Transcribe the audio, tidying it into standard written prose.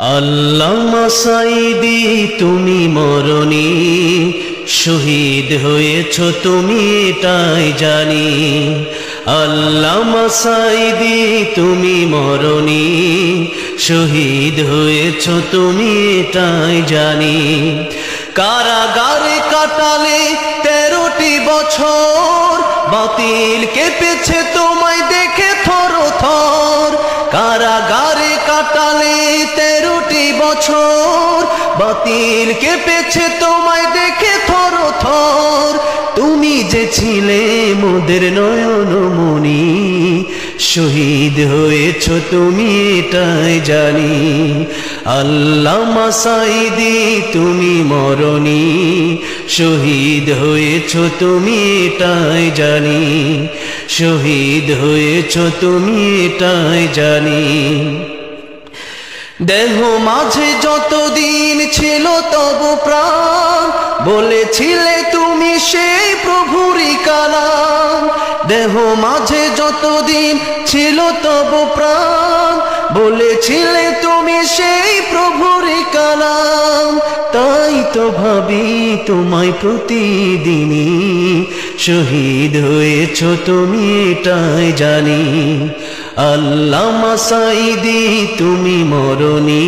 আল্লামা সাঈদী তুমি মরণী, শহীদ হয়েছ তুমি এটাই জানি। আল্লামা সাঈদী তুমি মরণী, শহীদ হয়েছ তুমি এটাই জানি। কারাগারে কাটালে 13টি বছর, বাতিল কেঁপেছে তোমায় দেখে থর থর। কারাগারে কাটালে 13টি বছর, বাতিল কেঁপেছে তোমায় দেখে থর থর। তুমি যে ছিলে মোদের নয়নমণি, শহীদ হয়েছ তুমি এটাই জানি। আল্লামা সাঈদী তুমি মরণী, শহীদ হয়েছ তুমি এটাই জানি। শহীদ হয়েছ তুমি এটাই জানি। দেহ মাঝে যতদিন ছিল তব প্রাণ, বলেছিলে তুমি সেই প্রভুরই কালাম। দেহ মাঝে যতদিন ছিল তব প্রাণ, বলেছিলে তুমি সেই প্রভুরই কালাম। তাই তো ভাবি তোমায় প্রতিদিনই, শহীদ হয়েছ তুমি এটাই জানি। আল্লামা সাঈদী তুমি মরণী।